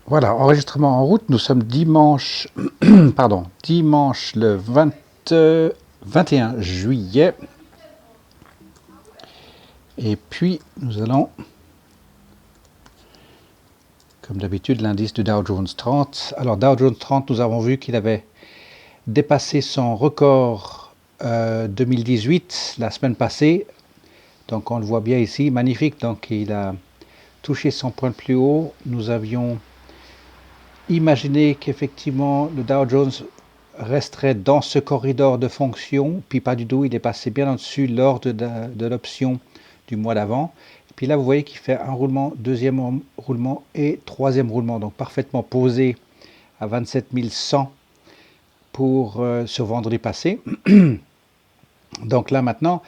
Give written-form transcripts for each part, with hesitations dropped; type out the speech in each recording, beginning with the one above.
Voilà, enregistrement en route. Nous sommes dimanche, pardon, dimanche le 21 juillet. Et puis, nous allons, comme d'habitude, l'indice du Dow Jones 30. Alors, Dow Jones 30, nous avons vu qu'il avait dépassé son record 2018 la semaine passée. Donc, on le voit bien ici, magnifique. Donc, il a touché son point le plus haut. Nous avions imaginé qu'effectivement, le Dow Jones resterait dans ce corridor de fonction, puis pas du tout, il est passé bien en-dessus lors de l'option du mois d'avant. Puis là, vous voyez qu'il fait un roulement, deuxième roulement et troisième roulement, donc parfaitement posé à 27 100 pour ce vendredi passé. Donc là, maintenant,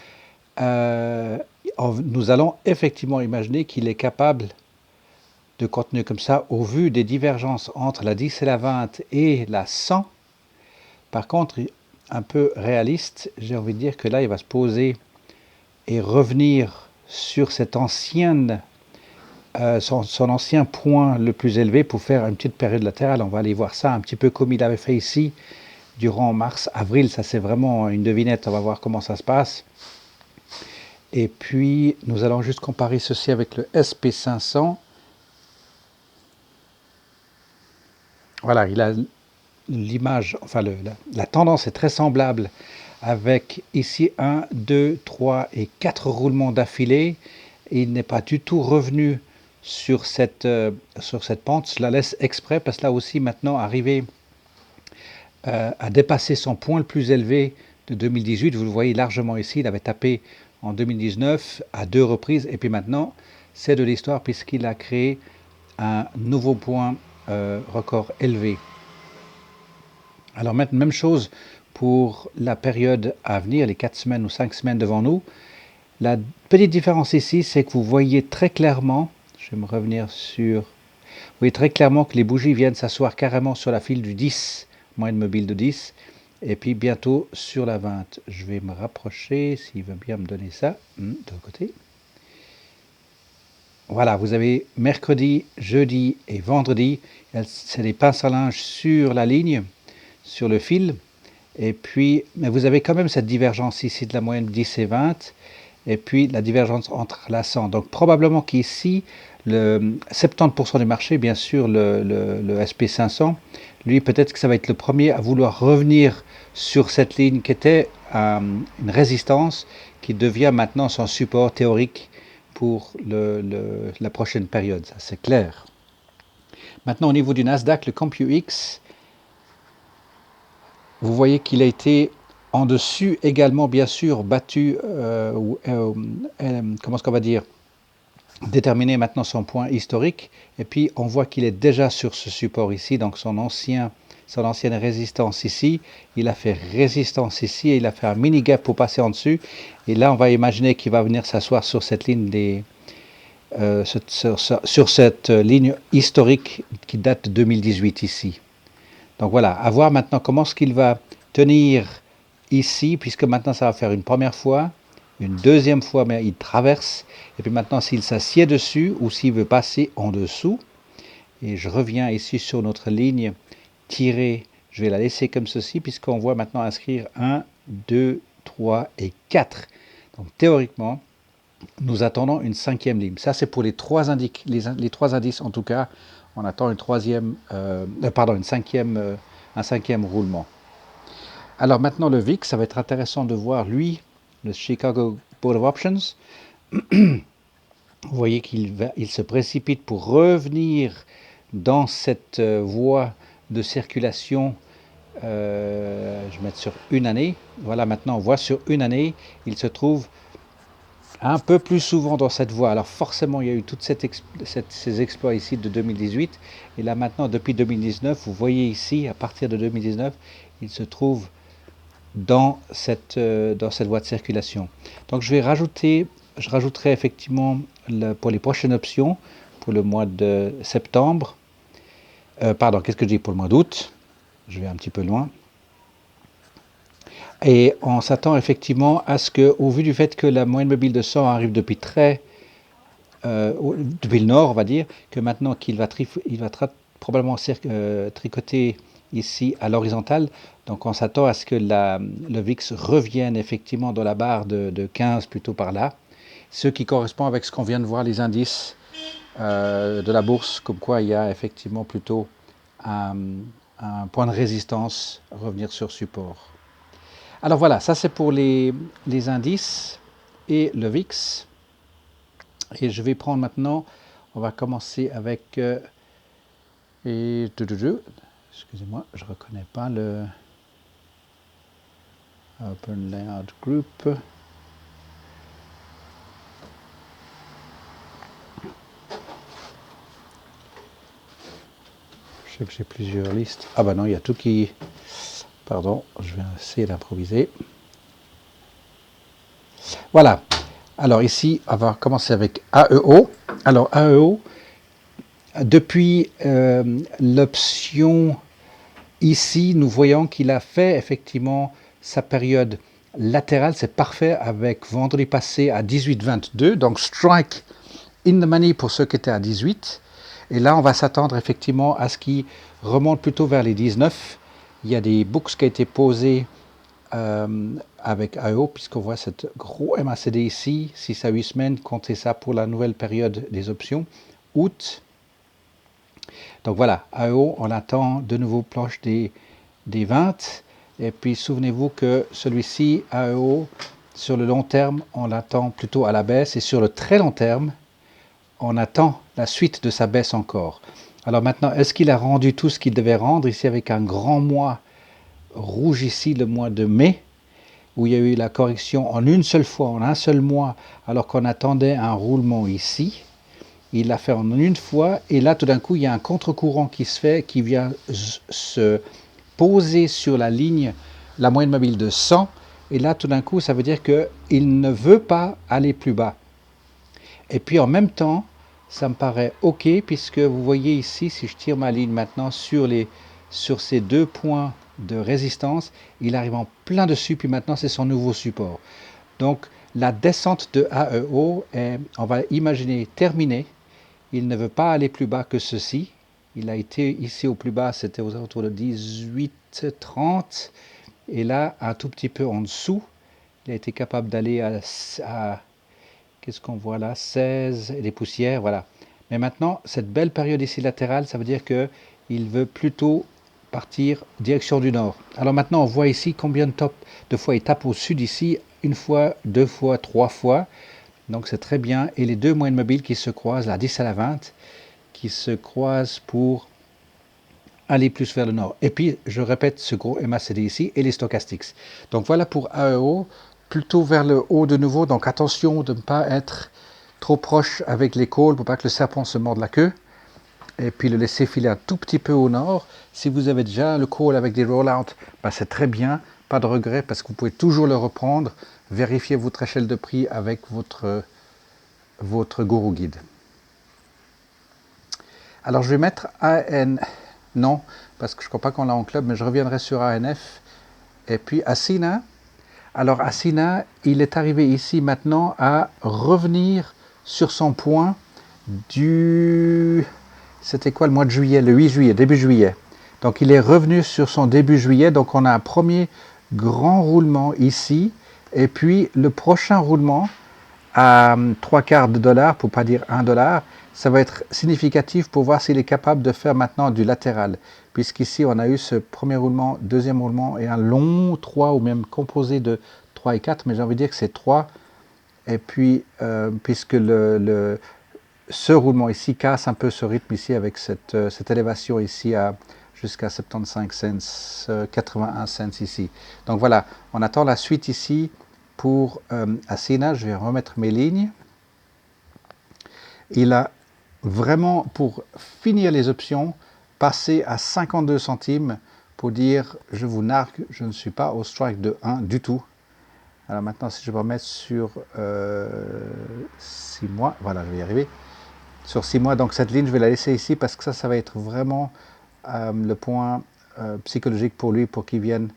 nous allons effectivement imaginer qu'il est capable de continuer comme ça au vu des divergences entre la 10 et la 20 et la 100. Par contre, un peu réaliste, j'ai envie de dire que là, il va se poser et revenir sur cette ancienne, son ancien point le plus élevé pour faire une petite période latérale. On va aller voir ça un petit peu comme il avait fait ici durant mars, avril. Ça, c'est vraiment une devinette. On va voir comment ça se passe. Et puis, nous allons juste comparer ceci avec le SP500. Voilà, il a l'image, enfin la tendance est très semblable avec ici 1, 2, 3 et 4 roulements d'affilée. Il n'est pas du tout revenu sur cette pente. Je la laisse exprès parce que là aussi maintenant arrivé à dépasser son point le plus élevé de 2018. Vous le voyez largement ici, il avait tapé en 2019 à 2 reprises et puis maintenant c'est de l'histoire puisqu'il a créé un nouveau point record élevé. Alors maintenant, même chose pour la période à venir, les 4 semaines ou 5 semaines devant nous. La petite différence ici, c'est que vous voyez très clairement, je vais me revenir sur, vous voyez très clairement que les bougies viennent s'asseoir carrément sur la file du 10, moyenne mobile de 10, et puis bientôt sur la 20. Je vais me rapprocher, s'il veut bien me donner ça, de l'autre côté. Voilà, vous avez mercredi, jeudi et vendredi, c'est des pinces à linge sur la ligne, sur le fil. Et puis, mais vous avez quand même cette divergence ici de la moyenne 10 et 20, et puis la divergence entre la 100. Donc probablement qu'ici, le 70% du marché, bien sûr, le SP500, lui, peut-être que ça va être le premier à vouloir revenir sur cette ligne qui était une résistance, qui devient maintenant son support théorique pour la prochaine période, ça c'est clair. Maintenant, au niveau du Nasdaq, le CompuX, vous voyez qu'il a été en dessus également, bien sûr, battu, comment est-ce qu'on va dire, déterminer maintenant son point historique. Et puis, on voit qu'il est déjà sur ce support ici, donc son ancienne résistance ici. Il a fait résistance ici et il a fait un mini gap pour passer en dessus. Et là, on va imaginer qu'il va venir s'asseoir sur cette ligne sur cette ligne historique qui date de 2018 ici. Donc voilà, à voir maintenant comment est-ce qu'il va tenir ici, puisque maintenant ça va faire une première fois, une deuxième fois, mais il traverse, et puis maintenant s'il s'assied dessus ou s'il veut passer en dessous, et je reviens ici sur notre ligne tirée, je vais la laisser comme ceci, puisqu'on voit maintenant inscrire 1, 2, 3 et 4. Donc théoriquement, nous attendons une cinquième ligne. Ça c'est pour les trois indices en tout cas. On attend un cinquième roulement. Alors maintenant le VIX, ça va être intéressant de voir lui, le Chicago Board of Options. Vous voyez qu'il se précipite pour revenir dans cette voie de circulation. Je vais mettre sur une année. Voilà, maintenant on voit sur une année, il se trouve un peu plus souvent dans cette voie. Alors forcément, il y a eu toutes ces exploits ici de 2018. Et là maintenant, depuis 2019, vous voyez ici, à partir de 2019, il se trouve dans cette voie de circulation. Donc je rajouterai effectivement pour les prochaines options, pour le mois de septembre, qu'est-ce que je dis pour le mois d'août? Je vais un petit peu loin. Et on s'attend effectivement à ce que, au vu du fait que la moyenne mobile de 100 arrive depuis le nord, on va dire, que maintenant qu'il va probablement tricoté ici à l'horizontale. Donc on s'attend à ce que le VIX revienne effectivement dans la barre de 15 plutôt par là. Ce qui correspond avec ce qu'on vient de voir, les indices de la bourse, comme quoi il y a effectivement plutôt un point de résistance, revenir sur support. Alors voilà, ça c'est pour les indices et le VIX. Et je vais prendre maintenant, on va commencer avec... excusez-moi, je ne reconnais pas le Open Layout Group. Je sais que j'ai plusieurs listes. Ah bah non, il y a tout qui... Pardon, je vais essayer d'improviser. Voilà. Alors ici, on va commencer avec AEO. Alors AEO, depuis l'option ici, nous voyons qu'il a fait effectivement sa période latérale. C'est parfait avec vendredi passé à 18,22. Donc strike in the money pour ceux qui étaient à 18. Et là, on va s'attendre effectivement à ce qu'il remonte plutôt vers les 19. Il y a des books qui ont été posés avec AEO, puisqu'on voit cette gros MACD ici, 6 à 8 semaines, comptez ça pour la nouvelle période des options, août. Donc voilà, AEO, on attend de nouveau proche des 20. Et puis souvenez-vous que celui-ci, AEO, sur le long terme, on l'attend plutôt à la baisse. Et sur le très long terme, on attend la suite de sa baisse encore. Alors maintenant, est-ce qu'il a rendu tout ce qu'il devait rendre ici avec un grand mois rouge ici, le mois de mai, où il y a eu la correction en une seule fois, en un seul mois, alors qu'on attendait un roulement ici. Il l'a fait en une fois, et là, tout d'un coup, il y a un contre-courant qui se fait, qui vient se poser sur la ligne, la moyenne mobile de 100, et là, tout d'un coup, ça veut dire qu'il ne veut pas aller plus bas. Et puis, en même temps, ça me paraît OK, puisque vous voyez ici, si je tire ma ligne maintenant sur ces deux points de résistance, il arrive en plein dessus, puis maintenant c'est son nouveau support. Donc la descente de AEO est, on va imaginer, terminée. Il ne veut pas aller plus bas que ceci. Il a été ici au plus bas, c'était aux alentours de 18,30. Et là, un tout petit peu en dessous, il a été capable d'aller à qu'est-ce qu'on voit là, 16 et des poussières, voilà. Mais maintenant, cette belle période ici latérale, ça veut dire qu'il veut plutôt partir direction du nord. Alors maintenant, on voit ici combien de fois il tape au sud ici, une fois, deux fois, trois fois. Donc c'est très bien. Et les deux moyennes mobiles qui se croisent, la 10 à la 20, qui se croisent pour aller plus vers le nord. Et puis, je répète ce gros MACD ici et les stochastiques. Donc voilà pour AEO, plutôt vers le haut de nouveau. Donc attention de ne pas être trop proche avec les calls pour pas que le serpent se morde la queue. Et puis le laisser filer un tout petit peu au nord. Si vous avez déjà le call avec des rollouts, ben c'est très bien, pas de regret parce que vous pouvez toujours le reprendre. Vérifiez votre échelle de prix avec votre Guru Guide. Alors je vais mettre AN, non, parce que je ne crois pas qu'on l'a en club, mais je reviendrai sur ANF. Et puis Asina. Alors Asina, il est arrivé ici maintenant à revenir sur son point du... C'était quoi le mois de juillet? Le 8 juillet, début juillet. Donc il est revenu sur son début juillet. Donc on a un premier grand roulement ici. Et puis le prochain roulement à 3/4 de dollar, pour ne pas dire 1 dollar, ça va être significatif pour voir s'il est capable de faire maintenant du latéral. Puisqu'ici on a eu ce premier roulement, deuxième roulement et un long 3 ou même composé de 3 et 4. Mais j'ai envie de dire que c'est 3. Et puis puisque ce roulement ici casse un peu ce rythme ici avec cette élévation ici à jusqu'à 75 cents, 81 cents ici. Donc voilà, on attend la suite ici pour Asina. Je vais remettre mes lignes. Il a vraiment, pour finir les options, passé à 52 centimes pour dire je vous nargue, je ne suis pas au strike de 1 du tout. Alors maintenant, si je vais remettre sur 6 mois, voilà, je vais y arriver. Sur 6 mois, donc cette ligne, je vais la laisser ici parce que ça va être vraiment le point psychologique pour lui, pour qu'il vienne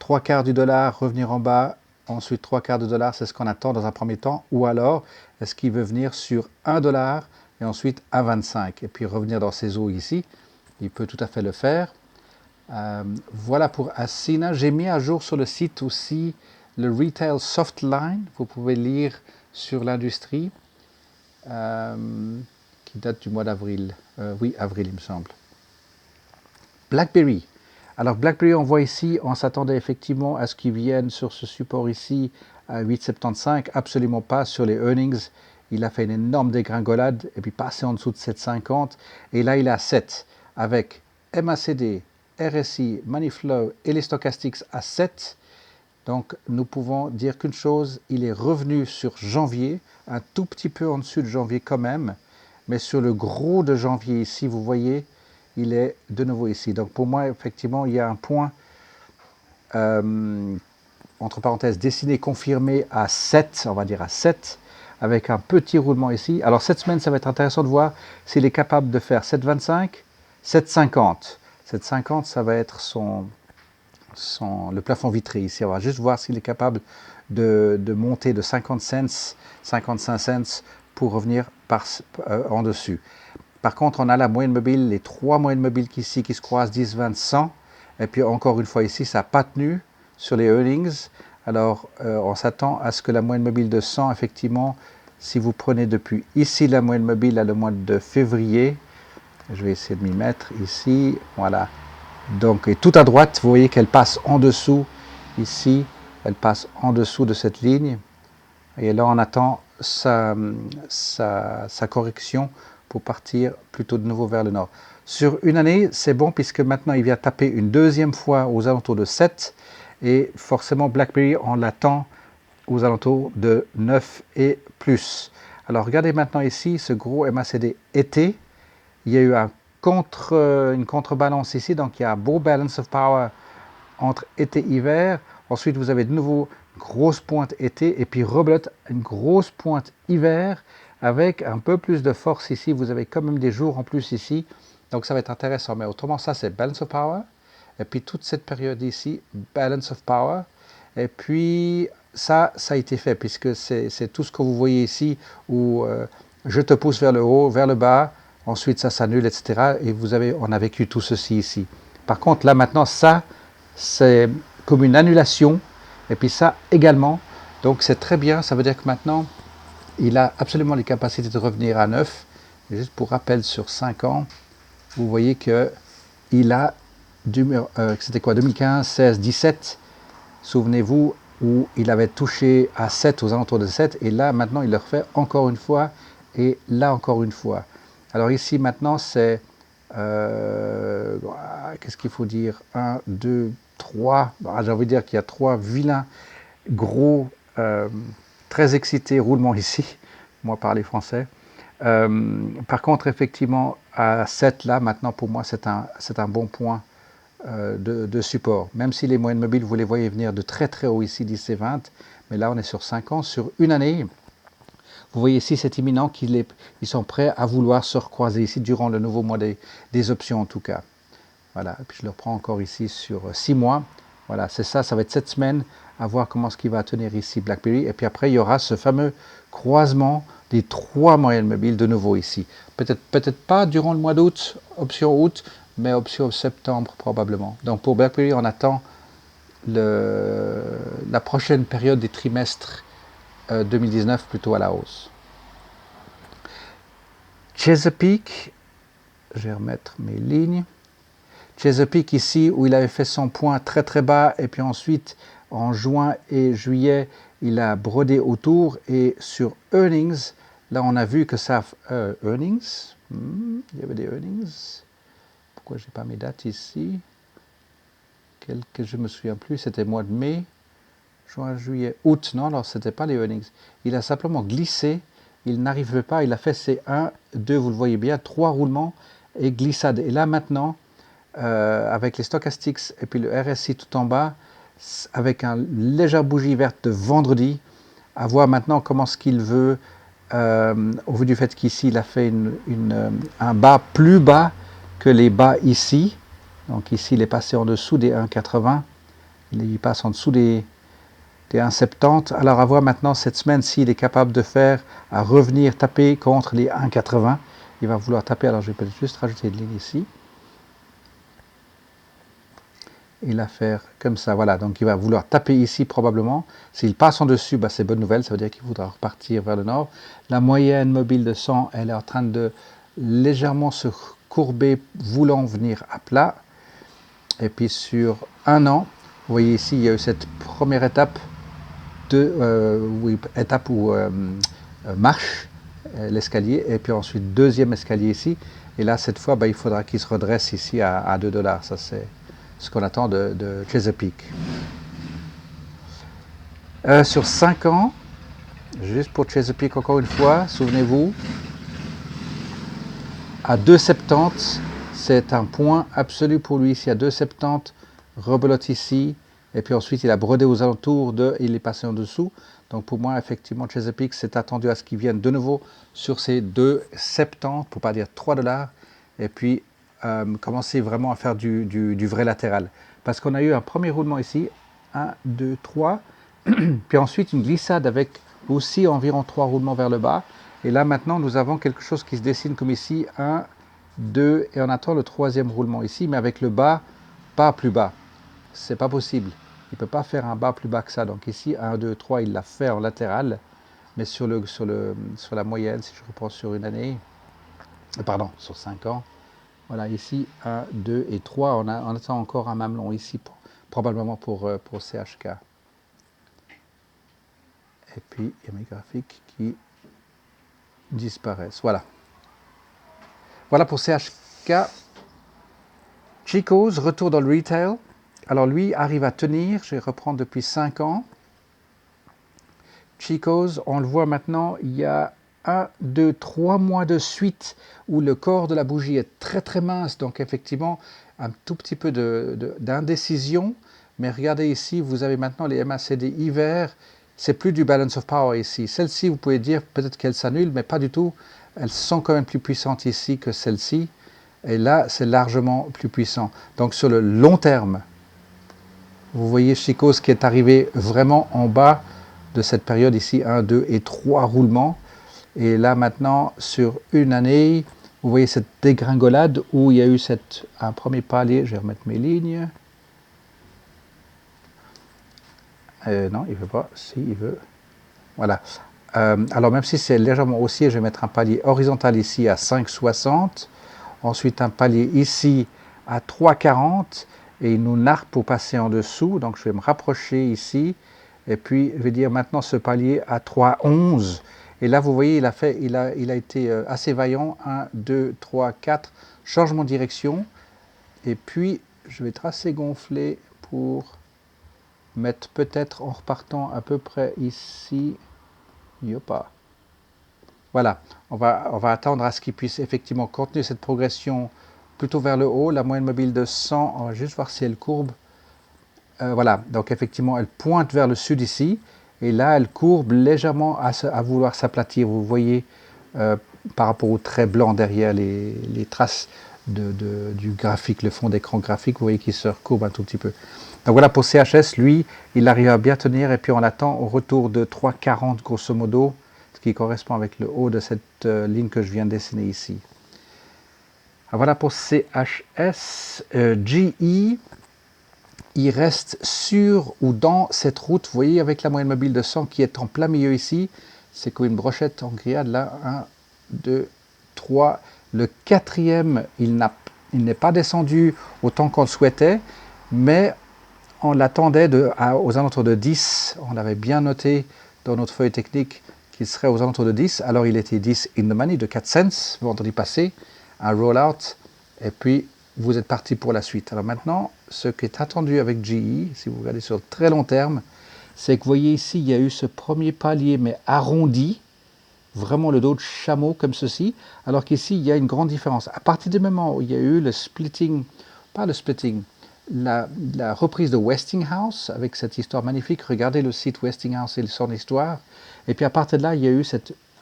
3/4 du dollar, revenir en bas, ensuite 3/4 de dollar, c'est ce qu'on attend dans un premier temps, ou alors est-ce qu'il veut venir sur 1 dollar et ensuite 1,25 et puis revenir dans ces eaux ici. il peut tout à fait le faire. Voilà pour Ascina. J'ai mis à jour sur le site aussi le Retail Softline. Vous pouvez lire sur l'industrie, qui date du mois d'avril. Oui, avril, il me semble. BlackBerry. Alors BlackBerry, on voit ici, on s'attendait effectivement à ce qu'ils viennent sur ce support ici à 8,75. Absolument pas sur les earnings. Il a fait une énorme dégringolade et puis passé en dessous de 7,50. Et là, il est à 7 avec MACD, RSI, Moneyflow et les stochastics à 7. Donc nous pouvons dire qu'une chose, il est revenu sur janvier, un tout petit peu en dessus de janvier quand même, mais sur le gros de janvier ici, vous voyez, il est de nouveau ici. Donc pour moi, effectivement, il y a un point, entre parenthèses, dessiné, confirmé à 7, on va dire à 7, avec un petit roulement ici. Alors cette semaine, ça va être intéressant de voir s'il est capable de faire 7,25, 7,50. 7,50, ça va être le plafond vitré ici. On va juste voir s'il est capable de monter de 50 cents, 55 cents pour revenir en dessus. Par contre, on a la moyenne mobile, les trois moyennes mobiles ici qui se croisent, 10, 20, 100. Et puis encore une fois ici, ça n'a pas tenu sur les earnings. Alors, on s'attend à ce que la moyenne mobile de 100, effectivement, si vous prenez depuis ici la moyenne mobile à le mois de février, je vais essayer de m'y mettre ici, voilà. Donc, et tout à droite, vous voyez qu'elle passe en dessous, ici, elle passe en dessous de cette ligne. Et là, on attend sa correction pour partir plutôt de nouveau vers le nord. Sur une année, c'est bon puisque maintenant, il vient taper une deuxième fois aux alentours de 7. Et forcément, BlackBerry, on l'attend aux alentours de 9 et plus. Alors, regardez maintenant ici, ce gros MACD été. Il y a eu une contrebalance ici, donc il y a un beau balance of power entre été et hiver. Ensuite, vous avez de nouveau une grosse pointe été et puis rebelote une grosse pointe hiver avec un peu plus de force ici. Vous avez quand même des jours en plus ici, donc ça va être intéressant. Mais autrement, ça c'est balance of power. Et puis toute cette période ici, balance of power. Et puis ça a été fait puisque c'est tout ce que vous voyez ici où je te pousse vers le haut, vers le bas. Ensuite, ça s'annule, etc. Et on a vécu tout ceci ici. Par contre, là maintenant, ça, c'est comme une annulation. Et puis ça également. Donc c'est très bien. Ça veut dire que maintenant, il a absolument les capacités de revenir à 9. Et juste pour rappel, sur 5 ans, vous voyez qu'il a, c'était quoi, 2015, 16, 17. Souvenez-vous, où il avait touché à 7, aux alentours de 7. Et là, maintenant, il le refait encore une fois. Et là, encore une fois. Alors ici, maintenant, c'est, qu'est-ce qu'il faut dire, 1, 2, 3, j'ai envie de dire qu'il y a 3 vilains, gros, très excités roulements ici, moi parler français. Par contre, effectivement, à 7, là, maintenant, pour moi, c'est un bon point de support. Même si les moyennes mobiles, vous les voyez venir de très très haut ici, 10 et 20, mais là, on est sur 5 ans, sur une année. Vous voyez ici, c'est imminent qu'ils sont prêts à vouloir se recroiser ici durant le nouveau mois des options en tout cas. Voilà, et puis je le reprends encore ici sur 6 mois. Voilà, c'est ça, ça va être cette semaine à voir comment ce qui va tenir ici BlackBerry. Et puis après, il y aura ce fameux croisement des 3 moyennes mobiles de nouveau ici. Peut-être pas durant le mois d'août, option août, mais option septembre probablement. Donc pour BlackBerry, on attend la prochaine période des trimestres 2019 plutôt à la hausse. Chesapeake, je vais remettre mes lignes. Chesapeake ici où il avait fait son point très très bas et puis ensuite en juin et juillet il a brodé autour et sur earnings, là on a vu que ça... earnings, il y avait des earnings. Pourquoi je n'ai pas mes dates ici? Que je ne me souviens plus, c'était mois de mai. Juin, juillet, août, non, alors ce n'était pas les earnings. Il a simplement glissé, il n'arrivait pas, il a fait ses 1, 2, vous le voyez bien, 3 roulements et glissade. Et là maintenant, avec les stochastics et puis le RSI tout en bas, avec une légère bougie verte de vendredi, à voir maintenant comment ce qu'il veut, au vu du fait qu'ici il a fait un bas plus bas que les bas ici. Donc ici il est passé en dessous des 1,80, il passe en dessous des 1,70. Alors à voir maintenant cette semaine s'il est capable de faire, à revenir taper contre les 1,80. Il va vouloir taper, alors je vais peut-être juste rajouter une ligne ici. et la faire comme ça. Voilà, donc il va vouloir taper ici probablement. S'il passe en dessus, bah, c'est bonne nouvelle, ça veut dire qu'il voudra repartir vers le nord. La moyenne mobile de 100, elle est en train de légèrement se courber, voulant venir à plat. Et puis sur un an, vous voyez ici, il y a eu cette première étape marche, l'escalier, et puis ensuite deuxième escalier ici. Et là, cette fois, bah, il faudra qu'il se redresse ici à 2 $. Ça, c'est ce qu'on attend de Chesapeake. Sur 5 ans, juste pour Chesapeake encore une fois, souvenez-vous, à 2,70, c'est un point absolu pour lui ici à 2,70, rebelote ici, et puis ensuite il a brodé aux alentours il est passé en dessous. Donc pour moi, effectivement, Chesapeake s'est attendu à ce qu'il vienne de nouveau sur ces 2,70, pour pas dire 3 $, et puis commencer vraiment à faire du vrai latéral. Parce qu'on a eu un premier roulement ici, 1, 2, 3, puis ensuite une glissade avec aussi environ 3 roulements vers le bas. Et là maintenant, nous avons quelque chose qui se dessine comme ici, 1, 2, et on attend le troisième roulement ici, mais avec le bas, pas plus bas. C'est pas possible. Il ne peut pas faire un bas plus bas que ça. Donc ici, 1, 2, 3, il l'a fait en latéral. Mais sur la moyenne, si je reprends sur une année, pardon, sur 5 ans, voilà, ici, 1, 2 et 3, on attend encore un mamelon ici, probablement pour CHK. Et puis, il y a mes graphiques qui disparaissent. Voilà. Voilà pour CHK. Chico's, retour dans le retail. Alors lui arrive à tenir, je vais reprendre depuis 5 ans. Chico's, on le voit maintenant, il y a 1, 2, 3 mois de suite où le corps de la bougie est très très mince, donc effectivement un tout petit peu d'indécision. Mais regardez ici, vous avez maintenant les MACD hiver, c'est plus du balance of power ici. Celle-ci, vous pouvez dire peut-être qu'elle s'annule, mais pas du tout. Elles sont quand même plus puissantes ici que celle-ci. Et là, c'est largement plus puissant. Donc sur le long terme, vous voyez Chico's qui est arrivé vraiment en bas de cette période ici, 1, 2 et 3 roulements. Et là maintenant, sur une année, vous voyez cette dégringolade où il y a eu un premier palier. Je vais remettre mes lignes. Non, il ne veut pas. Si, il veut. Voilà. Alors même si c'est légèrement haussier, je vais mettre un palier horizontal ici à 5,60. Ensuite un palier ici à 3,40. Et il nous nargue pour passer en dessous. Donc je vais me rapprocher ici. Et puis je vais dire maintenant ce palier à 3,11. Et là vous voyez, il a été assez vaillant. 1, 2, 3, 4. Changement de direction. Et puis je vais tracer gonfler pour mettre peut-être en repartant à peu près ici. Yopa. Voilà, on va attendre à ce qu'il puisse effectivement continuer cette progression plutôt vers le haut. La moyenne mobile de 100, on va juste voir si elle courbe. Voilà, donc effectivement, elle pointe vers le sud ici. Et là, elle courbe légèrement à vouloir s'aplatir. Vous voyez, par rapport au trait blanc derrière les traces du graphique, le fond d'écran graphique, vous voyez qu'il se recourbe un tout petit peu. Donc voilà, pour CHS, lui, il arrive à bien tenir. Et puis on attend au retour de 3,40 grosso modo, ce qui correspond avec le haut de cette ligne que je viens de dessiner ici. Alors voilà pour CHS. GE, il reste sur ou dans cette route, vous voyez, avec la moyenne mobile de 100 qui est en plein milieu ici. C'est comme une brochette en grillade, là, 1, 2, 3. Le quatrième, il n'est pas descendu autant qu'on le souhaitait, mais on l'attendait aux alentours de 10. On avait bien noté dans notre feuille technique qu'il serait aux alentours de 10. Alors il était 10 in the money de 4 cents vendredi passé, un roll-out, et puis vous êtes parti pour la suite. Alors maintenant, ce qui est attendu avec GE, si vous regardez sur le très long terme, c'est que vous voyez ici, il y a eu ce premier palier, mais arrondi, vraiment le dos de chameau comme ceci, alors qu'ici, il y a une grande différence. À partir du moment où il y a eu le splitting, pas le splitting, la reprise de Westinghouse, avec cette histoire magnifique, regardez le site Westinghouse et son histoire, et puis à partir de là, il y a eu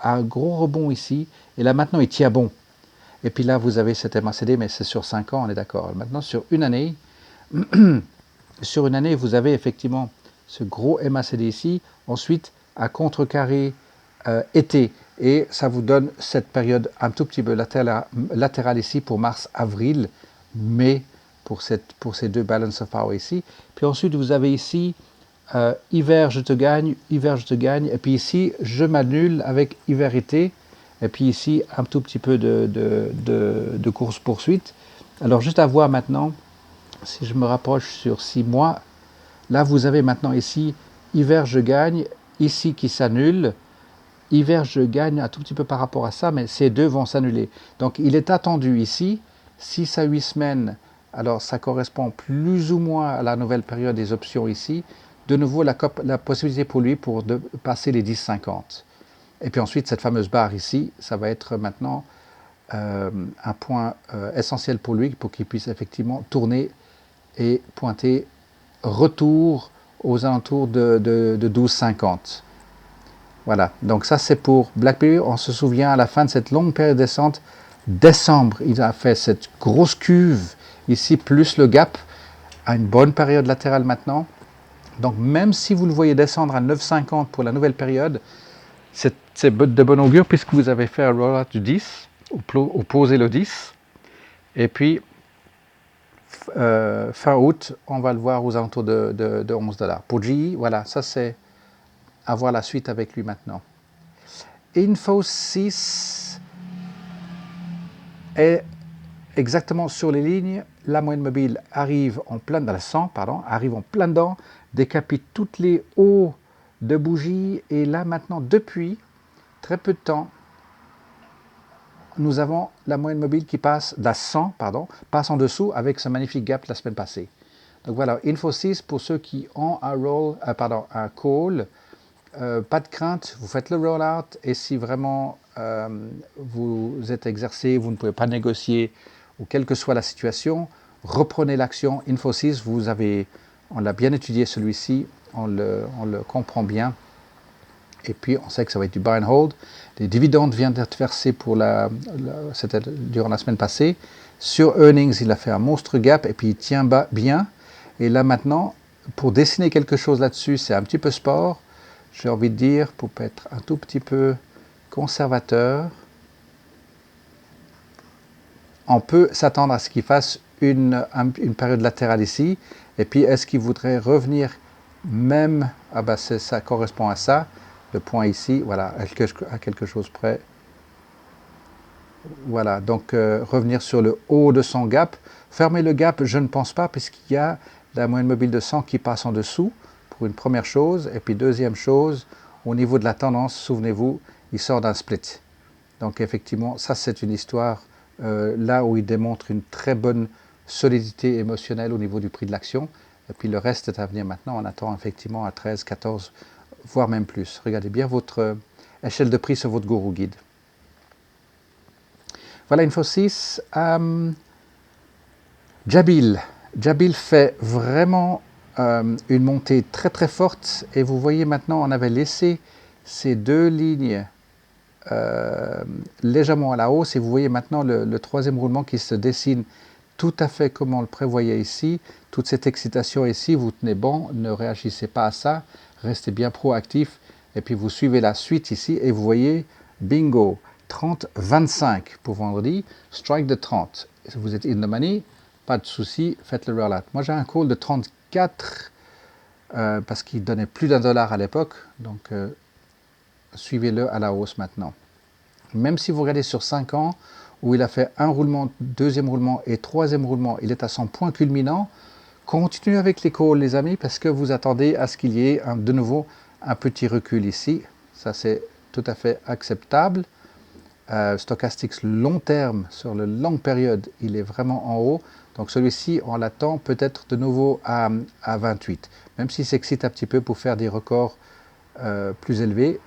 un gros rebond ici, et là maintenant, il tient bon. Et puis là, vous avez cette MACD, mais c'est sur 5 ans, on est d'accord. Maintenant, sur une année, vous avez effectivement ce gros MACD ici. Ensuite, à contrecarré été. Et ça vous donne cette période un tout petit peu latérale ici pour mars-avril. Mais pour ces deux balance of power ici. Puis ensuite, vous avez ici hiver, je te gagne, hiver, je te gagne. Et puis ici, je m'annule avec hiver-été. Et puis ici, un tout petit peu de course-poursuite. Alors, juste à voir maintenant, si je me rapproche sur 6 mois, là, vous avez maintenant ici, hiver, je gagne, ici qui s'annule. Hiver, je gagne un tout petit peu par rapport à ça, mais ces deux vont s'annuler. Donc, il est attendu ici, 6 à 8 semaines. Alors, ça correspond plus ou moins à la nouvelle période des options ici. De nouveau, la possibilité pour lui de passer les 10,50. Et puis ensuite, cette fameuse barre ici, ça va être maintenant un point essentiel pour lui, pour qu'il puisse effectivement tourner et pointer retour aux alentours de 12,50. Voilà, donc ça c'est pour BlackBerry. On se souvient à la fin de cette longue période descente, décembre, il a fait cette grosse cuve ici, plus le gap, à une bonne période latérale maintenant. Donc même si vous le voyez descendre à 9,50 pour la nouvelle période, c'est de bon augure puisque vous avez fait un rollout du 10, ou posé le 10. Et puis, fin août, on va le voir aux alentours de 11 $. Pour GE, voilà, ça c'est à voir la suite avec lui maintenant. Infosys est exactement sur les lignes. La moyenne mobile arrive en plein dans la 100, arrive en plein dedans, décapite toutes les hauts de bougies. Et là maintenant, depuis très peu de temps, nous avons la moyenne mobile qui passe, la 100, passe en dessous avec ce magnifique gap la semaine passée. Donc voilà, Infosys, pour ceux qui ont un call, pas de crainte, vous faites le rollout et si vraiment vous êtes exercé, vous ne pouvez pas négocier ou quelle que soit la situation, reprenez l'action. Infosys, on l'a bien étudié celui-ci, on le comprend bien. Et puis on sait que ça va être du buy and hold. Les dividendes viennent d'être versés c'était durant la semaine passée. Sur earnings, il a fait un monstre gap et puis il tient bien. Et là maintenant, pour dessiner quelque chose là-dessus, c'est un petit peu sport. J'ai envie de dire, pour être un tout petit peu conservateur, on peut s'attendre à ce qu'il fasse une période latérale ici. Et puis, est-ce qu'il voudrait revenir même, ça correspond à ça, le point ici, voilà, à quelque chose près. Voilà, donc revenir sur le haut de son gap. Fermer le gap, je ne pense pas, puisqu'il y a la moyenne mobile de 100 qui passe en dessous, pour une première chose. Et puis deuxième chose, au niveau de la tendance, souvenez-vous, il sort d'un split. Donc effectivement, ça c'est une histoire là où il démontre une très bonne solidité émotionnelle au niveau du prix de l'action. Et puis le reste est à venir maintenant. On attend effectivement à 13, 14, voire même plus. Regardez bien votre échelle de prix sur votre Guru Guide. Voilà Infosys. Jabil. Jabil fait vraiment une montée très très forte. Et vous voyez maintenant, on avait laissé ces deux lignes légèrement à la hausse. Et vous voyez maintenant le troisième roulement qui se dessine tout à fait comme on le prévoyait ici. Toute cette excitation ici, vous tenez bon, ne réagissez pas à ça. Restez bien proactif. Et puis vous suivez la suite ici et vous voyez, bingo, 30-25 pour vendredi, strike de 30. Si vous êtes in the money, pas de souci, faites le rollout. Moi j'ai un call de 34 parce qu'il donnait plus d'$1 à l'époque, donc suivez-le à la hausse maintenant. Même si vous regardez sur 5 ans, où il a fait un roulement, deuxième roulement et troisième roulement, il est à son point culminant, continuez avec les calls les amis, parce que vous attendez à ce qu'il y ait de nouveau un petit recul ici. Ça c'est tout à fait acceptable. Stochastics long terme, sur la longue période, il est vraiment en haut. Donc celui-ci, on l'attend peut-être de nouveau à 28. Même s'il s'excite un petit peu pour faire des records plus élevés,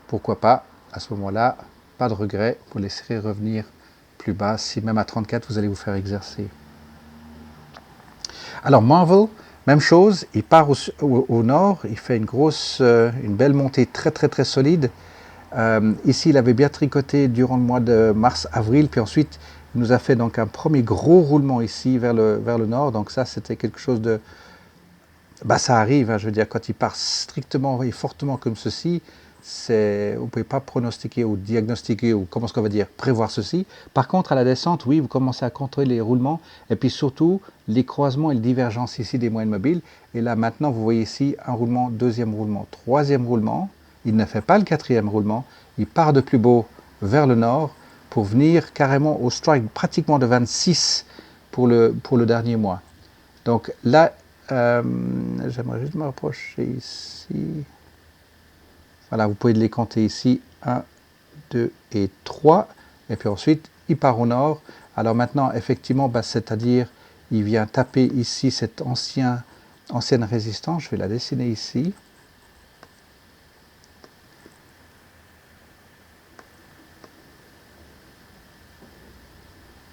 pourquoi pas, à ce moment-là, pas de regret, vous laisserez revenir plus bas, si même à 34, vous allez vous faire exercer. Alors Marvel, même chose, il part au nord, il fait une belle montée très très très solide. Ici, il avait bien tricoté durant le mois de mars-avril, puis ensuite, il nous a fait donc un premier gros roulement ici vers le nord. Donc ça, c'était quelque chose de... ça arrive, hein, je veux dire, quand il part strictement et fortement comme ceci, vous ne pouvez pas pronostiquer ou diagnostiquer ou comment est-ce qu'on va dire, prévoir ceci. Par contre, à la descente, oui, vous commencez à contrôler les roulements et puis surtout les croisements et les divergences ici des moyennes mobiles. Et là, maintenant, vous voyez ici un roulement, deuxième roulement, troisième roulement. Il ne fait pas le quatrième roulement. Il part de plus beau vers le nord pour venir carrément au strike pratiquement de 26 pour le dernier mois. Donc là, j'aimerais juste me rapprocher ici. Voilà, vous pouvez les compter ici, 1, 2 et 3. Et puis ensuite, il part au nord. Alors maintenant, effectivement, c'est-à-dire, il vient taper ici cette ancienne résistance. Je vais la dessiner ici.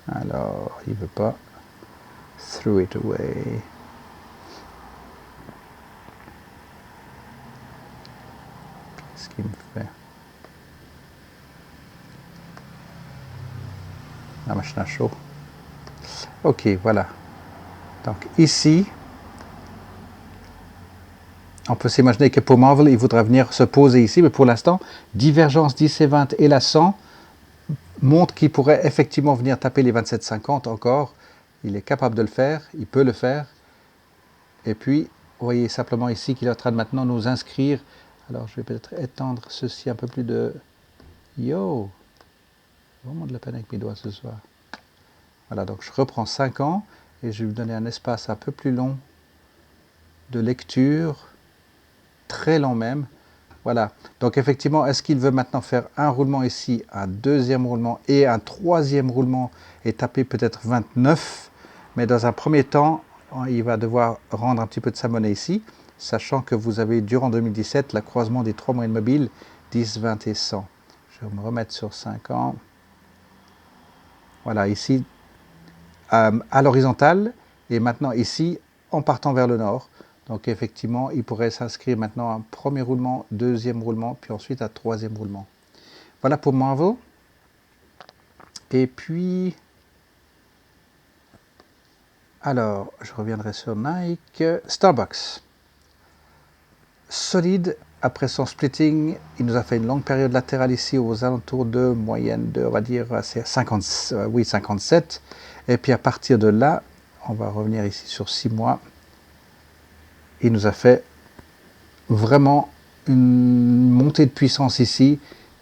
Alors, il ne veut pas. Throw it away. Qu'est-ce qu'il me fait? La machine à chaud. Ok, voilà. Donc ici, on peut s'imaginer que pour Marvel, il voudra venir se poser ici, mais pour l'instant, divergence 10 et 20 et la 100 montre qu'il pourrait effectivement venir taper les 27,50 encore. Il est capable de le faire, il peut le faire. Et puis, vous voyez simplement ici qu'il est en train de maintenant nous inscrire. Alors, je vais peut-être étendre ceci un peu plus de... Yo! Vraiment de la peine avec mes doigts ce soir. Voilà, donc je reprends 5 ans et je vais vous donner un espace un peu plus long de lecture, très long même. Voilà, donc effectivement, est-ce qu'il veut maintenant faire un roulement ici, un deuxième roulement et un troisième roulement et taper peut-être 29, mais dans un premier temps, il va devoir rendre un petit peu de sa monnaie ici, sachant que vous avez durant 2017 le croisement des trois moyennes mobiles 10, 20 et 100. Je vais me remettre sur 5 ans. Voilà, ici à l'horizontale et maintenant ici en partant vers le nord. Donc effectivement, il pourrait s'inscrire maintenant un premier roulement, deuxième roulement, puis ensuite un troisième roulement. Voilà pour Marvel. Et puis, alors, je reviendrai sur Nike. Starbucks. Solide, après son splitting, il nous a fait une longue période latérale ici aux alentours de moyenne de, on va dire, 57. Et puis à partir de là, on va revenir ici sur 6 mois. Il nous a fait vraiment une montée de puissance ici,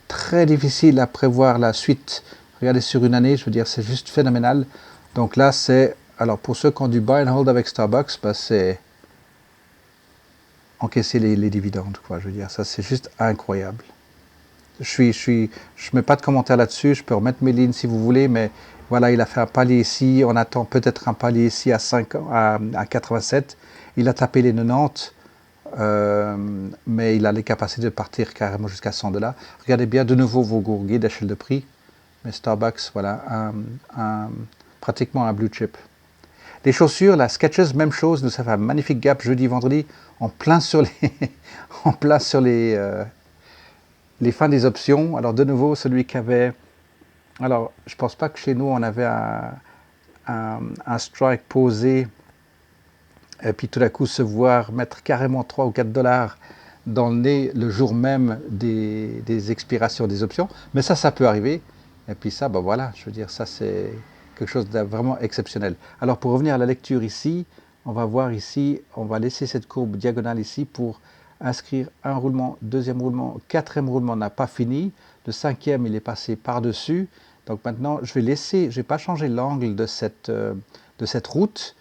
très difficile à prévoir la suite. Regardez sur une année, je veux dire, c'est juste phénoménal. Donc là, c'est, alors pour ceux qui ont du buy and hold avec Starbucks, c'est encaisser les dividendes, quoi. Je veux dire, ça c'est juste incroyable. Je mets pas de commentaire là-dessus, je peux remettre mes lignes si vous voulez, mais voilà, il a fait un palier ici, on attend peut-être un palier ici à 87, il a tapé les 90, mais il a les capacités de partir carrément jusqu'à 100 $. Regardez bien de nouveau vos guides d'échelle de prix, mais Starbucks, voilà, pratiquement un blue chip. Les chaussures, la Skechers, même chose, nous avons un magnifique gap jeudi, vendredi, en plein sur les fins des options. Alors de nouveau, celui qui avait... Alors, je ne pense pas que chez nous, on avait un strike posé, et puis tout à coup se voir mettre carrément 3 ou 4 $ dans le nez le jour même des expirations des options. Mais ça peut arriver. Et puis ça, ben voilà, je veux dire, ça c'est quelque chose de vraiment exceptionnel. Alors pour revenir à la lecture ici, on va voir ici, on va laisser cette courbe diagonale ici pour inscrire un roulement, deuxième roulement, quatrième roulement n'a pas fini, le cinquième il est passé par-dessus. Donc maintenant je vais laisser, je vais pas changer l'angle de cette route,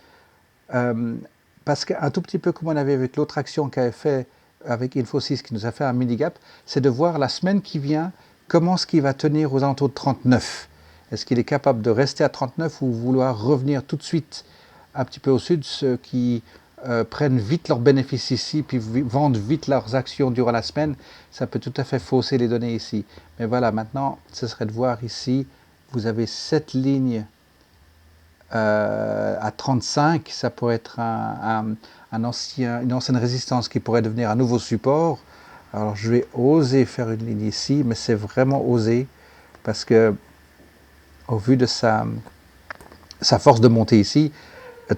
parce qu'un tout petit peu comme on avait avec l'autre action qu'avait fait avec Infosys qui nous a fait un mini gap, c'est de voir la semaine qui vient comment est-ce qu'il va tenir aux alentours de 39. Est-ce qu'il est capable de rester à 39 ou vouloir revenir tout de suite un petit peu au sud, ceux qui prennent vite leurs bénéfices ici, puis vendent vite leurs actions durant la semaine, ça peut tout à fait fausser les données ici. Mais voilà, maintenant, ce serait de voir ici, vous avez cette ligne à 35, ça pourrait être une ancienne résistance qui pourrait devenir un nouveau support. Alors je vais oser faire une ligne ici, mais c'est vraiment osé, parce que au vu de sa force de montée ici,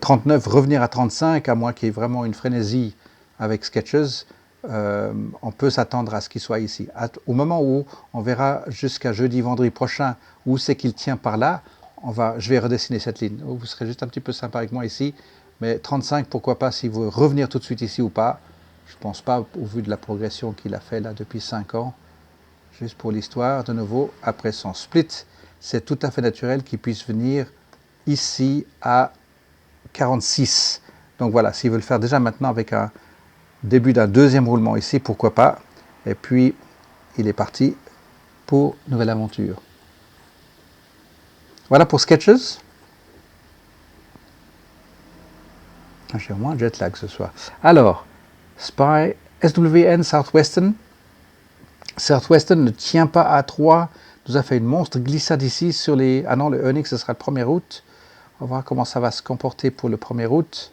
39, revenir à 35, à moins qu'il y ait vraiment une frénésie avec Skechers, on peut s'attendre à ce qu'il soit ici. Au moment où on verra jusqu'à jeudi, vendredi prochain, où c'est qu'il tient par là, je vais redessiner cette ligne. Vous serez juste un petit peu sympa avec moi ici, mais 35, pourquoi pas, si vous revenir tout de suite ici ou pas. Je ne pense pas, au vu de la progression qu'il a fait là depuis 5 ans. Juste pour l'histoire, de nouveau, après son split, c'est tout à fait naturel qu'il puisse venir ici à 46. Donc voilà, s'il veut le faire déjà maintenant avec un début d'un deuxième roulement ici, pourquoi pas. Et puis, il est parti pour nouvelle aventure. Voilà pour Sketches. J'ai au moins jet lag ce soir. Alors, SPY, SWN, Southwestern. Southwestern ne tient pas à 3. Nous a fait une monstre glissade ici sur les... Ah non, le earning, ce sera le 1er août. On va voir comment ça va se comporter pour le 1er août.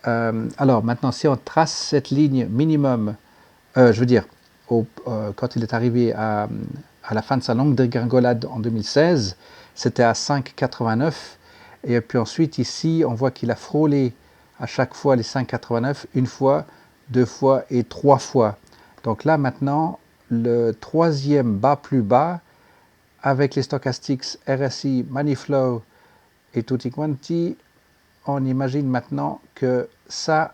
Alors, maintenant, si on trace cette ligne minimum, je veux dire, quand il est arrivé à la fin de sa longue dégringolade en 2016, c'était à 5,89. Et puis ensuite, ici, on voit qu'il a frôlé à chaque fois les 5,89, une fois, 2 fois et 3 fois. Donc là, maintenant, le troisième bas plus bas, avec les stochastics RSI, Moneyflow et Tutti Quanti, on imagine maintenant que ça,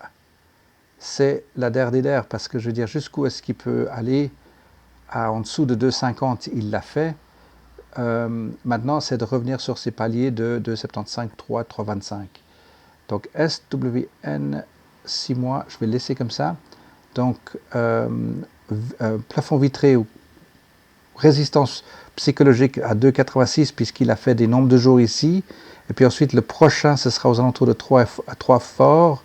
c'est la der des der, parce que je veux dire, jusqu'où est-ce qu'il peut aller en dessous de 2,50, il l'a fait. Maintenant, c'est de revenir sur ces paliers de 2,75, 3, 3,25. Donc SWN 6 mois, je vais le laisser comme ça. Donc plafond vitré ou résistance psychologique à 2,86 puisqu'il a fait des nombres de jours ici. Et puis ensuite, le prochain, ce sera aux alentours de 3 forts,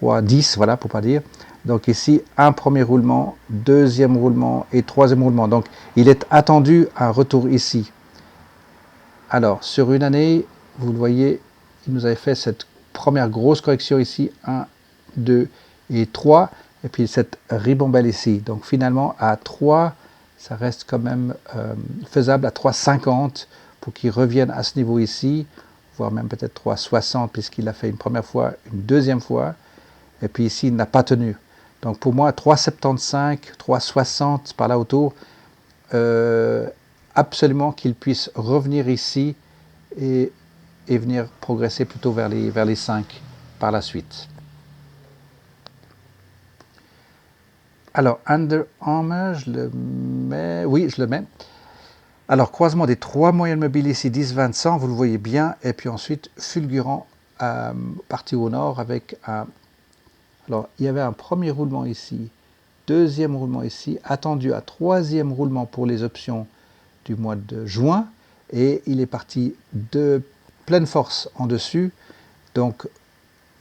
3,10, voilà, pour pas dire. Donc ici, un premier roulement, deuxième roulement et troisième roulement. Donc il est attendu un retour ici. Alors, sur une année, vous le voyez, il nous avait fait cette première grosse correction ici, 1, 2 et 3, et puis cette ribambelle ici. Donc finalement, à 3, ça reste quand même faisable, à 3,50 pour qu'il revienne à ce niveau ici, voire même peut-être 3,60 puisqu'il a fait une première fois, une deuxième fois, et puis ici, il n'a pas tenu. Donc pour moi, 3,75, 3,60 par là autour, absolument qu'il puisse revenir ici et venir progresser plutôt vers les 5 par la suite. Alors, Under Armour, je le mets. Oui, je le mets. Alors, croisement des 3 moyennes mobiles ici, 10, 20, 100, vous le voyez bien. Et puis ensuite, fulgurant parti au nord avec un... Alors, il y avait un premier roulement ici, deuxième roulement ici, attendu à troisième roulement pour les options du mois de juin. Et il est parti de pleine force en dessus. Donc,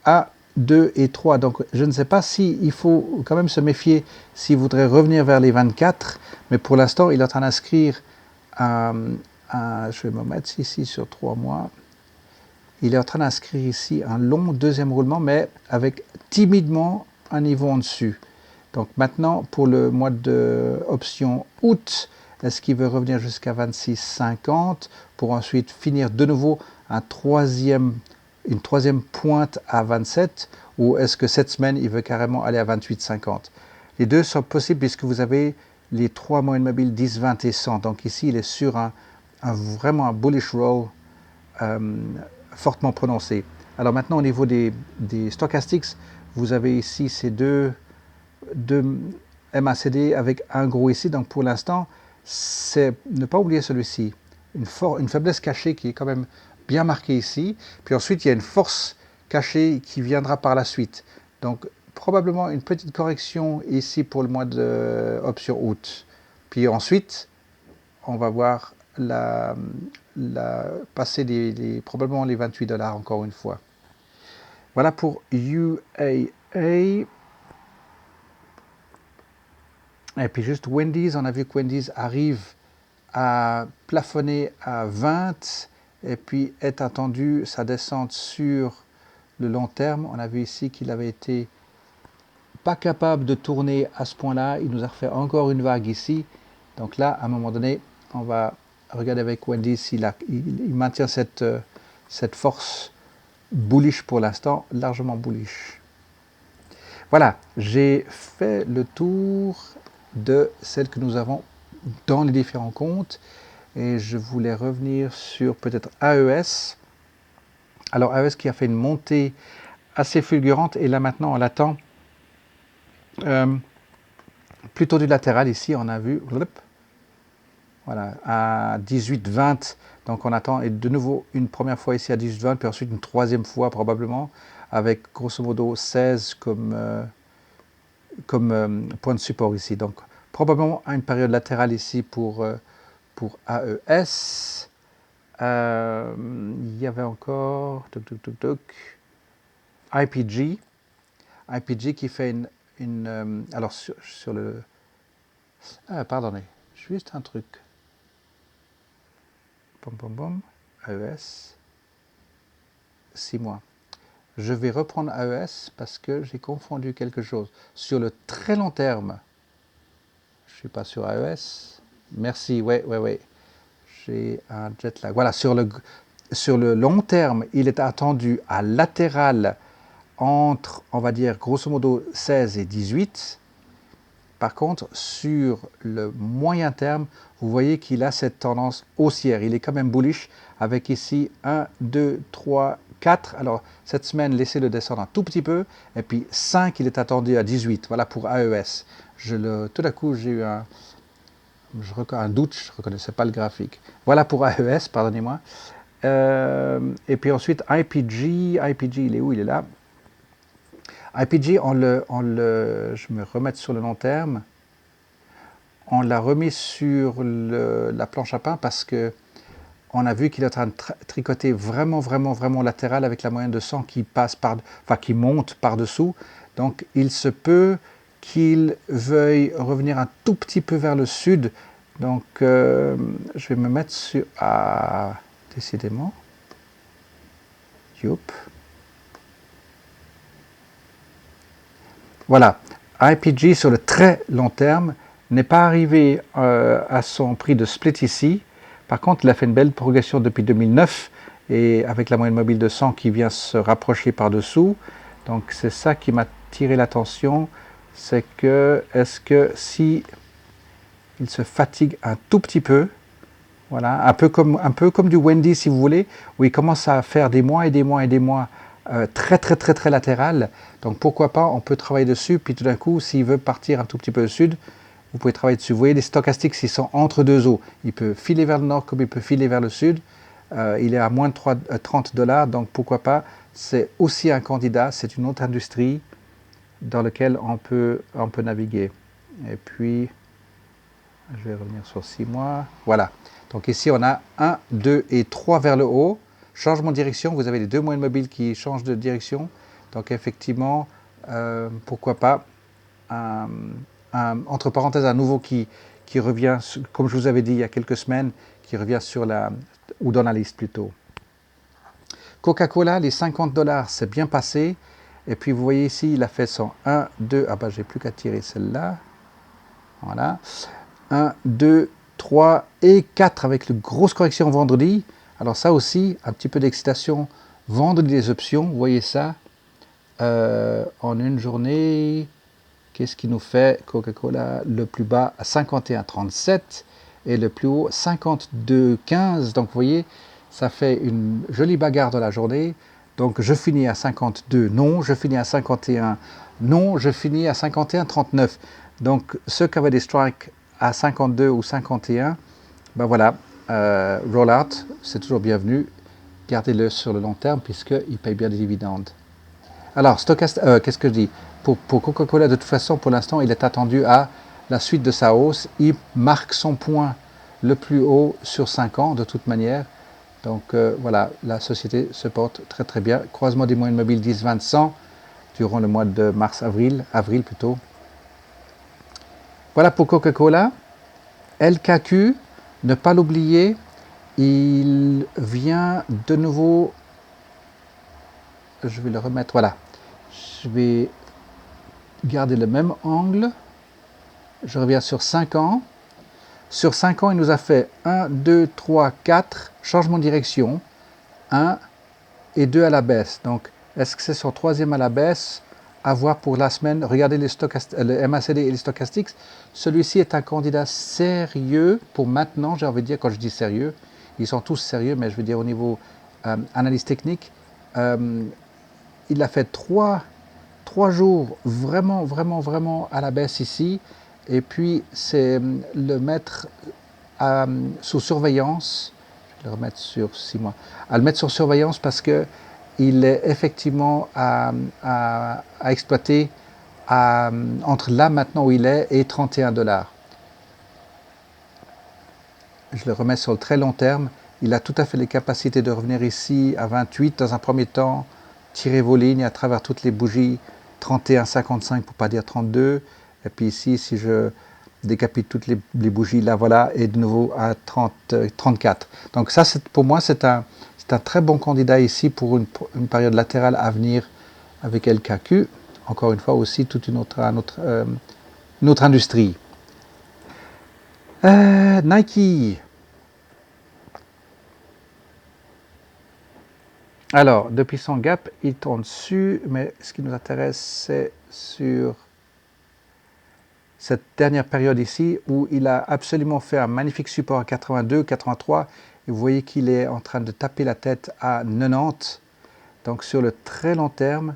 à 2 et 3. Donc, je ne sais pas s'il faut quand même se méfier s'il voudrait revenir vers les 24. Mais pour l'instant, il est en train d'inscrire je vais me mettre ici sur 3 mois. Il est en train d'inscrire ici un long deuxième roulement, mais avec timidement un niveau en dessus. Donc maintenant, pour le mois de option août, est-ce qu'il veut revenir jusqu'à 26,50 pour ensuite finir de nouveau une troisième pointe à 27, ou est-ce que cette semaine, il veut carrément aller à 28,50? Les deux sont possibles puisque vous avez les 3 moyennes mobiles 10, 20 et 100. Donc ici, il est sur vraiment un bullish roll fortement prononcé. Alors maintenant, au niveau des stochastics, vous avez ici ces deux MACD avec un gros ici. Donc pour l'instant, c'est ne pas oublier celui-ci. Une faiblesse cachée qui est quand même bien marquée ici. Puis ensuite, il y a une force cachée qui viendra par la suite. Donc probablement une petite correction ici pour le mois de option août. Puis ensuite, on va voir passer probablement les 28 $ encore une fois. Voilà pour UAA. Et puis juste Wendy's, on a vu que Wendy's arrive à plafonner à 20 et puis est attendu sa descente sur le long terme. On a vu ici qu'il avait été pas capable de tourner à ce point-là. Il nous a refait encore une vague ici. Donc là, à un moment donné, on va regarder avec Wendy's s'il maintient cette force bullish pour l'instant, largement bullish. Voilà, j'ai fait le tour de celles que nous avons dans les différents comptes et je voulais revenir sur peut-être AES. Alors AES qui a fait une montée assez fulgurante et là maintenant on l'attend plutôt du latéral. Ici on a vu voilà, à 18,20. Donc on attend et de nouveau une première fois ici à 18,20 puis ensuite une troisième fois probablement avec grosso modo 16 comme point de support ici. Donc probablement une période latérale ici pour AES. Il y avait encore IPG. IPG qui fait alors sur le... Ah, pardonnez, juste un truc. AES, 6 mois. Je vais reprendre AES parce que j'ai confondu quelque chose. Sur le très long terme, je ne suis pas sur AES. Merci, ouais. J'ai un jet lag. Voilà, sur le long terme, il est attendu à latéral entre, on va dire, grosso modo 16 et 18. Par contre, sur le moyen terme, vous voyez qu'il a cette tendance haussière. Il est quand même bullish avec ici 1, 2, 3, 4. Alors, cette semaine, laissez-le descendre un tout petit peu. Et puis 5, il est attendu à 18. Voilà pour AES. Tout d'un coup, j'ai eu un doute, je ne reconnaissais pas le graphique. Voilà pour AES, pardonnez-moi. Et puis ensuite, IPG, il est où? Il est là. IPG, je me remets sur le long terme. On l'a remis sur la planche à pain parce que on a vu qu'il est en train de tricoter vraiment latéral avec la moyenne de 100 qui monte par-dessous. Donc il se peut qu'il veuille revenir un tout petit peu vers le sud. Donc je vais me mettre sur... Ah, décidément. Youp. Voilà, IPG sur le très long terme n'est pas arrivé à son prix de split ici. Par contre, il a fait une belle progression depuis 2009 et avec la moyenne mobile de 100 qui vient se rapprocher par-dessous. Donc c'est ça qui m'a tiré l'attention, c'est que est-ce que si il se fatigue un tout petit peu, voilà, un peu comme du Wendy si vous voulez, où il commence à faire des mois et des mois très latéral. Donc pourquoi pas, on peut travailler dessus, puis tout d'un coup, s'il veut partir un tout petit peu au sud, vous pouvez travailler dessus. Vous voyez, les stochastiques, s'ils sont entre deux eaux, il peut filer vers le nord comme il peut filer vers le sud. Il est à moins de $30, donc pourquoi pas. C'est aussi un candidat, c'est une autre industrie dans laquelle on peut naviguer. Et puis, je vais revenir sur 6 mois. Voilà. Donc ici, on a 1, 2 et 3 vers le haut. Changement de direction, vous avez les deux moyennes mobiles qui changent de direction. Donc effectivement, pourquoi pas, entre parenthèses, un nouveau qui revient, comme je vous avais dit il y a quelques semaines, qui revient ou dans la liste plutôt. Coca-Cola, les $50, c'est bien passé. Et puis vous voyez ici, il a fait son 1, 2, ah bah j'ai plus qu'à tirer celle-là. Voilà. 1, 2, 3 et 4 avec une grosse correction vendredi. Alors ça aussi, un petit peu d'excitation. Vendredi des options, vous voyez ça. En une journée, qu'est-ce qui nous fait Coca-Cola le plus bas à 51,37 et le plus haut 52,15. Donc vous voyez, ça fait une jolie bagarre dans la journée. Donc je finis à 52, non. Je finis à 51, non. Je finis à 51,39. Donc ceux qui avaient des strikes à 52 ou 51, ben voilà, roll out, c'est toujours bienvenu. Gardez-le sur le long terme puisqu'il paye bien des dividendes. Alors, qu'est-ce que je dis? Pour Coca-Cola, de toute façon, pour l'instant, il est attendu à la suite de sa hausse. Il marque son point le plus haut sur 5 ans, de toute manière. Donc voilà, la société se porte très bien. Croisement des moyennes mobiles 10, 20, 100 durant le mois de avril plutôt. Voilà pour Coca-Cola. LKQ, ne pas l'oublier, il vient de nouveau, je vais le remettre, voilà, je vais garder le même angle, je reviens sur 5 ans. Sur 5 ans, il nous a fait 1, 2, 3, 4, changement de direction, 1 et 2 à la baisse. Donc, est-ce que c'est son troisième à la baisse? à voir pour la semaine. Regardez le MACD et les stochastiques. Celui-ci est un candidat sérieux pour maintenant, j'ai envie de dire, quand je dis sérieux, ils sont tous sérieux, mais je veux dire au niveau analyse technique, il a fait trois jours vraiment à la baisse ici, et puis c'est le mettre sous surveillance. Je vais le remettre sur 6 mois. À le mettre sur surveillance parce que il est effectivement à exploiter entre là maintenant où il est et 31 $. Je le remets sur le très long terme. Il a tout à fait les capacités de revenir ici à 28 dans un premier temps, tirer vos lignes à travers toutes les bougies, 31,55 pour pas dire 32. Et puis ici, si je décapite toutes les bougies, là voilà, et de nouveau à 34. Donc ça, pour moi, c'est un très bon candidat ici pour une période latérale à venir avec LKQ. Encore une fois aussi, toute une autre industrie. Nike. Alors, depuis son gap, il tourne dessus, mais ce qui nous intéresse, c'est sur cette dernière période ici, où il a absolument fait un magnifique support à 82, 83, et vous voyez qu'il est en train de taper la tête à 90. Donc sur le très long terme,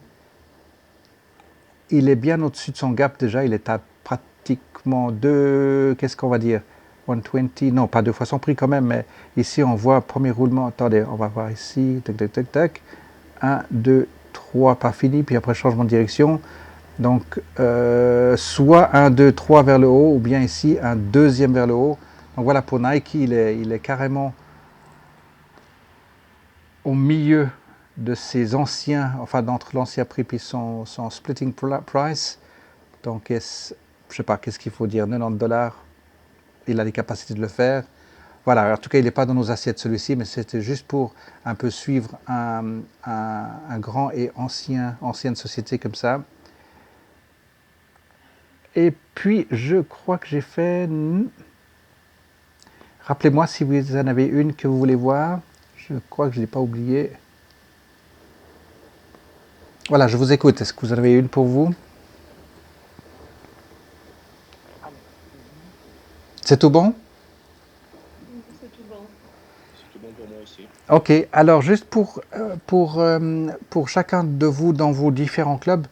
il est bien au-dessus de son gap déjà, il est à pratiquement 2, qu'est-ce qu'on va dire, 120, non pas 2 fois son prix quand même, mais ici on voit premier roulement, attendez, on va voir ici, tac tac tac tac, 1, 2, 3, pas fini, puis après changement de direction, donc soit 1, 2, 3 vers le haut, ou bien ici un deuxième vers le haut. Donc voilà, pour Nike, il est carrément au milieu de ses anciens, enfin d'entre l'ancien prix et son splitting price. Donc je sais pas, qu'est-ce qu'il faut dire, 90 $, il a les capacités de le faire. Voilà, en tout cas, il n'est pas dans nos assiettes celui-ci, mais c'était juste pour un peu suivre un grand et ancienne société comme ça. Et puis, je crois que j'ai fait... Rappelez-moi si vous en avez une que vous voulez voir. Je crois que je ne l'ai pas oublié. Voilà, je vous écoute. Est-ce que vous en avez une pour vous? C'est tout bon? C'est tout bon. C'est tout bon pour moi aussi. Ok, alors juste pour chacun de vous dans vos différents clubs,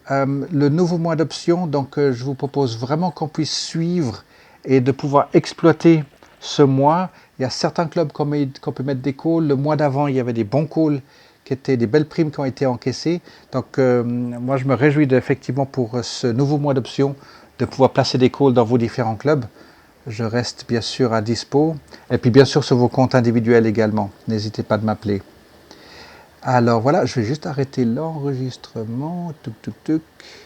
le nouveau mois d'option, donc je vous propose vraiment qu'on puisse suivre et de pouvoir exploiter ce mois. Il y a certains clubs qu'on peut mettre des calls. Le mois d'avant, il y avait des bons calls qui étaient des belles primes qui ont été encaissées. Donc moi, je me réjouis effectivement pour ce nouveau mois d'option de pouvoir placer des calls dans vos différents clubs. Je reste bien sûr à dispo. Et puis bien sûr sur vos comptes individuels également. N'hésitez pas de m'appeler. Alors voilà, je vais juste arrêter l'enregistrement. Tuc, tuc, tuc.